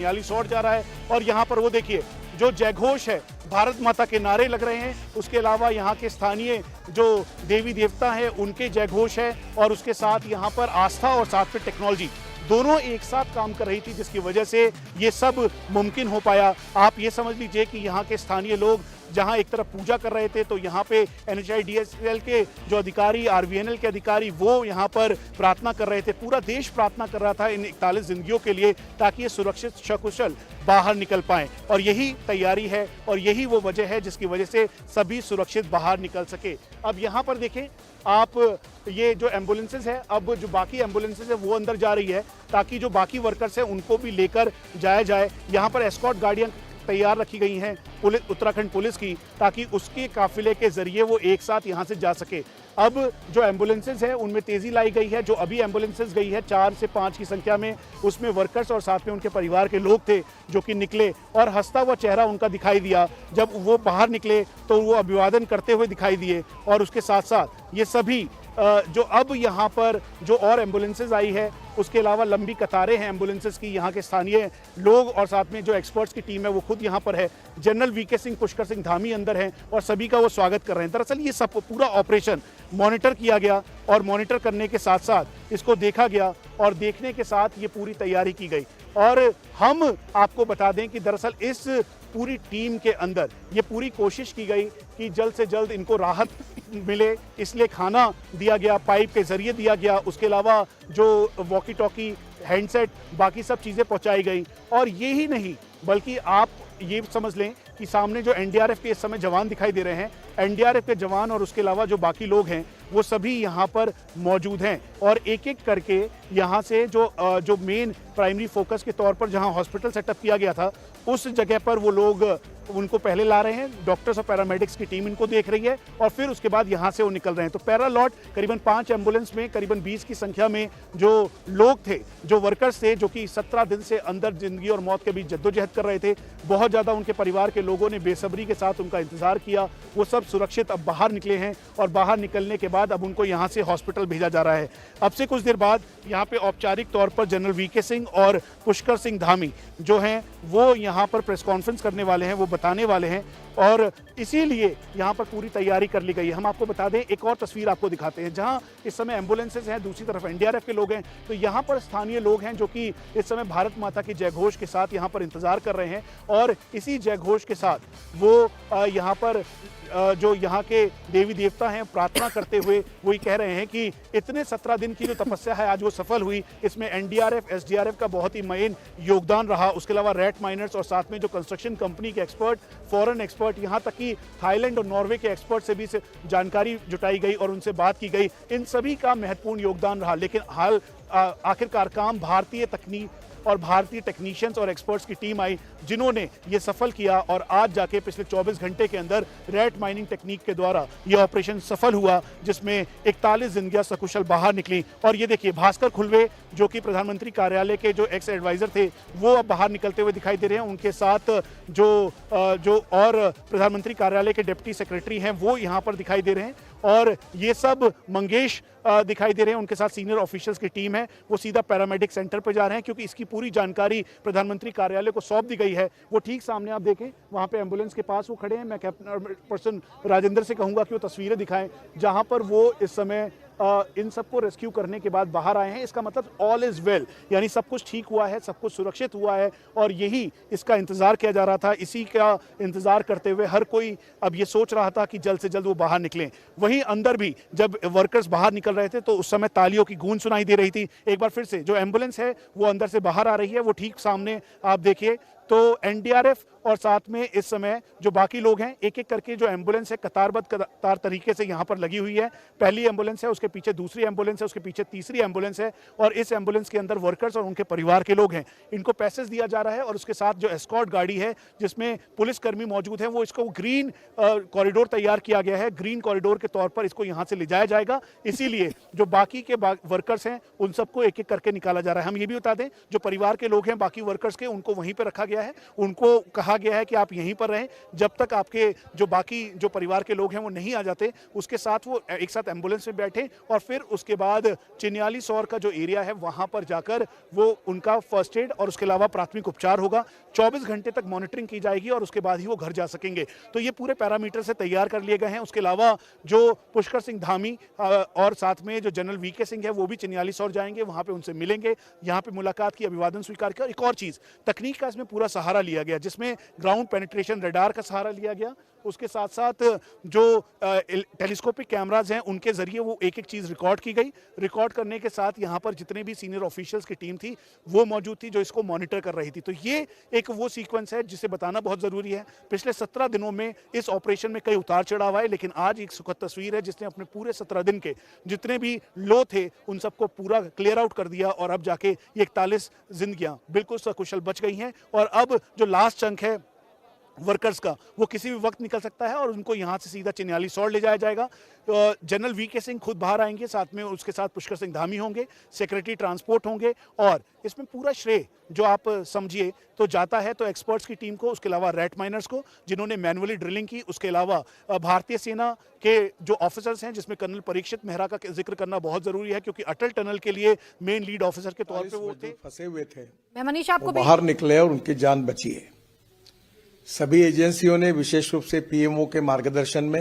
हरियाली शॉट जा रहा है और यहाँ पर वो देखिए जो जयघोष है, भारत माता के नारे लग रहे हैं। उसके अलावा यहाँ के स्थानीय जो देवी देवता हैं उनके जयघोष है और उसके साथ यहाँ पर आस्था और साथ में टेक्नोलॉजी दोनों एक साथ काम कर रही थी, जिसकी वजह से ये सब मुमकिन हो पाया। आप ये समझ लीजिए कि यहाँ के स्थानीय लोग जहाँ एक तरफ पूजा कर रहे थे तो यहाँ पे NHIDCL के जो अधिकारी, RVNL के अधिकारी वो यहाँ पर प्रार्थना कर रहे थे। पूरा देश प्रार्थना कर रहा था इन 41 जिंदगियों के लिए ताकि ये सुरक्षित सकुशल बाहर निकल पाएं और यही तैयारी है और यही वो वजह है जिसकी वजह से सभी सुरक्षित बाहर निकल सके। अब यहाँ पर देखें आप, ये जो एम्बुलेंसेज है, अब जो बाकी एम्बुलेंसेज है वो अंदर जा रही है ताकि जो बाकी वर्कर्स हैं उनको भी लेकर जाया जाए। यहाँ पर एस्कॉर्ट गाड़ियाँ तैयार रखी गई हैं उत्तराखंड पुलिस की ताकि उसके काफिले के जरिए वो एक साथ यहाँ से जा सके। अब जो एम्बुलेंसेज है उनमें तेजी लाई गई है। जो अभी एम्बुलेंसेज गई है 4 से 5 की संख्या में, उसमें वर्कर्स और साथ में उनके परिवार के लोग थे जो कि निकले और हंसता हुआ चेहरा उनका दिखाई दिया। जब वो बाहर निकले तो वो अभिवादन करते हुए दिखाई दिए और उसके साथ साथ ये सभी जो अब यहाँ पर जो और एम्बुलेंसेज आई है उसके अलावा लंबी कतारें हैं एम्बुलेंसेज की। यहाँ के स्थानीय लोग और साथ में जो एक्सपर्ट्स की टीम है वो खुद यहाँ पर है। जनरल VK सिंह, पुष्कर सिंह धामी अंदर हैं और सभी का वो स्वागत कर रहे हैं। दरअसल ये सब पूरा ऑपरेशन मॉनिटर किया गया और मॉनिटर करने के साथ साथ इसको देखा गया और देखने के साथ ये पूरी तैयारी की गई। और हम आपको बता दें कि दरअसल इस पूरी टीम के अंदर ये पूरी कोशिश की गई कि जल्द से जल्द इनको राहत मिले, इसलिए खाना दिया गया, पाइप के जरिए दिया गया। उसके अलावा जो वॉकी टॉकी, हैंडसेट, बाकी सब चीज़ें पहुंचाई गई। और ये ही नहीं बल्कि आप ये समझ लें कि सामने जो NDRF के इस समय जवान दिखाई दे रहे हैं, NDRF के जवान और उसके अलावा जो बाकी लोग हैं वो सभी यहाँ पर मौजूद हैं और एक एक करके यहाँ से जो मेन प्राइमरी फोकस के तौर पर जहाँ हॉस्पिटल सेटअप किया गया था उस जगह पर वो लोग उनको पहले ला रहे हैं। डॉक्टर्स और पैरामेडिक्स की टीम इनको देख रही है और फिर उसके बाद यहाँ से वो निकल रहे हैं। तो पैरालॉट करीबन 5 एम्बुलेंस में करीबन 20 की संख्या में जो लोग थे, जो वर्कर्स थे, जो कि 17 दिन से अंदर जिंदगी और मौत के बीच जद्दोजहद कर रहे थे। बहुत ज़्यादा उनके परिवार के लोगों ने बेसब्री के साथ उनका इंतजार किया। वो सब सुरक्षित अब बाहर निकले हैं और बाहर निकलने के बाद अब उनको यहाँ से हॉस्पिटल भेजा जा रहा है। अब से कुछ देर बाद यहाँ पे औपचारिक तौर पर जनरल VK सिंह और पुष्कर सिंह धामी जो हैं वो यहाँ पर प्रेस कॉन्फ्रेंस करने वाले हैं, वो बताने वाले हैं और इसीलिए यहाँ पर पूरी तैयारी कर ली गई है। हम आपको बता दें, एक और तस्वीर आपको दिखाते हैं जहाँ इस समय एम्बुलेंसेज हैं, दूसरी तरफ NDRF के लोग हैं। तो यहाँ पर स्थानीय लोग हैं जो कि इस समय भारत माता के जयघोष के साथ यहाँ पर इंतजार कर रहे हैं और इसी जयघोष के साथ वो यहाँ पर जो यहाँ के देवी देवता हैं प्रार्थना करते हुए वो ये कह रहे हैं कि इतने 17 दिन की जो तपस्या है आज वो सफल हुई। इसमें NDRF, SDRF का बहुत ही मेन योगदान रहा। उसके अलावा रेड माइनर्स और साथ में जो कंस्ट्रक्शन कंपनी के एक्सपर्ट, फॉरेन एक्सपर्ट, यहाँ तक कि थाईलैंड और नॉर्वे के एक्सपर्ट से भी जानकारी जुटाई गई और उनसे बात की गई। इन सभी का महत्वपूर्ण योगदान रहा। लेकिन आखिरकार काम भारतीय तकनीक और भारतीय टेक्नीशियंस और एक्सपर्ट्स की टीम आई जिन्होंने ये सफल किया और आज जाके पिछले 24 घंटे के अंदर रेड माइनिंग टेक्निक के द्वारा ये ऑपरेशन सफल हुआ जिसमें 41 जिंदगियां सकुशल बाहर निकली। और ये देखिए भास्कर खुलवे जो कि प्रधानमंत्री कार्यालय के जो एक्स एडवाइजर थे वो अब बाहर निकलते हुए दिखाई दे रहे हैं। उनके साथ जो और प्रधानमंत्री कार्यालय के डिप्टी सेक्रेटरी हैं वो यहाँ पर दिखाई दे रहे हैं और ये सब मंगेश दिखाई दे रहे हैं। उनके साथ सीनियर ऑफिशियल्स की टीम है, वो सीधा पैरामेडिक सेंटर पर जा रहे हैं क्योंकि इसकी पूरी जानकारी प्रधानमंत्री कार्यालय को सौंप दी गई है। वो ठीक सामने आप देखें, वहां पे एम्बुलेंस के पास वो खड़े हैं। मैं कैप्टन पर्सन राजेंद्र से कहूंगा कि वो तस्वीरें दिखाएं जहां पर वो इस समय इन सबको रेस्क्यू करने के बाद बाहर आए हैं। इसका मतलब ऑल इज वेल, यानी सब कुछ ठीक हुआ है, सब कुछ सुरक्षित हुआ है और यही इसका इंतजार किया जा रहा था। इसी का इंतजार करते हुए हर कोई अब ये सोच रहा था कि जल्द से जल्द वो बाहर निकलें। वहीं अंदर भी जब वर्कर्स बाहर निकल रहे थे तो उस समय तालियों की गूंज सुनाई दे रही थी। एक बार फिर से जो एम्बुलेंस है वो अंदर से बाहर आ रही है, वो ठीक सामने आप देखिए। तो NDRF और साथ में इस समय जो बाकी लोग हैं एक एक करके जो एम्बुलेंस है कतार तरीके से यहाँ पर लगी हुई है। पहली एम्बुलेंस है, उसके पीछे दूसरी एम्बुलेंस है, उसके पीछे तीसरी एम्बुलेंस है और इस एम्बुलेंस के अंदर वर्कर्स और उनके परिवार के लोग हैं। इनको पैसेज दिया जा रहा है और उसके साथ जो एस्कॉर्ट गाड़ी है जिसमें पुलिसकर्मी मौजूद हैं वो इसको ग्रीन कॉरिडोर तैयार किया गया है। ग्रीन कॉरिडोर के तौर पर इसको यहाँ से ले जाया जाएगा, इसीलिए जो बाकी के वर्कर्स हैं उन सबको एक एक करके निकाला जा रहा है। हम ये भी बता दें जो परिवार के लोग हैं बाकी वर्कर्स के, उनको वहीं पर रखा गया गया है, उनको कहा गया है कि आप यहीं पर रहें जब तक आपके जो बाकी जो परिवार के लोग हैं वो नहीं आ जाते, उसके साथ वो एक साथ एम्बुलेंस में बैठे और फिर उसके बाद चिन्यालीसौर का जो एरिया है वहां पर जाकर वो उनका फर्स्ट एड और उसके अलावा प्राथमिक उपचार होगा। 24 घंटे तक मॉनिटरिंग की जाएगी और उसके बाद ही वो घर जा सकेंगे। तो ये पूरे पैरामीटर से तैयार कर लिए गए हैं। उसके अलावा जो पुष्कर सिंह धामी और साथ में जो जनरल वीके सिंह है वो भी चिन्यालीसौर जाएंगे, वहां पे उनसे मिलेंगे, यहाँ पे मुलाकात की, अभिवादन स्वीकार किया। और एक और चीज, तकनीक का इसमें पूरा सहारा लिया गया, जिसमें ग्राउंड पेनिट्रेशन रडार का सहारा लिया गया। उसके साथ साथ जो टेलीस्कोपिक कैमराज हैं उनके जरिए वो एक एक चीज रिकॉर्ड की गई। रिकॉर्ड करने के साथ यहाँ पर जितने भी सीनियर ऑफिशियल्स की टीम थी वो मौजूद थी जो इसको मॉनिटर कर रही थी। तो ये एक वो सीक्वेंस है जिसे बताना बहुत जरूरी है। पिछले 17 दिनों में इस ऑपरेशन में कई उतार चढ़ाव आए, लेकिन आज एक सुखद तस्वीर है जिसने अपने पूरे 17 दिन के जितने भी लो थे उन सबको पूरा क्लियर आउट कर दिया और अब जाके ये 41 जिंदगियां बिल्कुल सकुशल बच गई हैं। और अब जो लास्ट चंक है वर्कर्स का वो किसी भी वक्त निकल सकता है और उनको यहाँ से सीधा चिन्यालीसौर ले जाया जाएगा। जनरल वीके सिंह खुद बाहर आएंगे, साथ में उसके साथ पुष्कर सिंह धामी होंगे, सेक्रेटरी ट्रांसपोर्ट होंगे। और इसमें पूरा श्रेय जो आप समझिए तो जाता है तो एक्सपर्ट्स की टीम को, उसके अलावा रेट माइनर्स को जिन्होंने मैनुअली ड्रिलिंग की, उसके अलावा भारतीय सेना के जो ऑफिसर्स हैं जिसमें कर्नल परीक्षित मेहरा का जिक्र करना बहुत जरूरी है क्योंकि अटल टनल के लिए मेन लीड ऑफिसर के तौर पर वो थे। फंसे हुए थे, मैं मनीष आपको बाहर निकले और उनकी जान बची है। सभी एजेंसियों ने विशेष रूप से पीएमओ के मार्गदर्शन में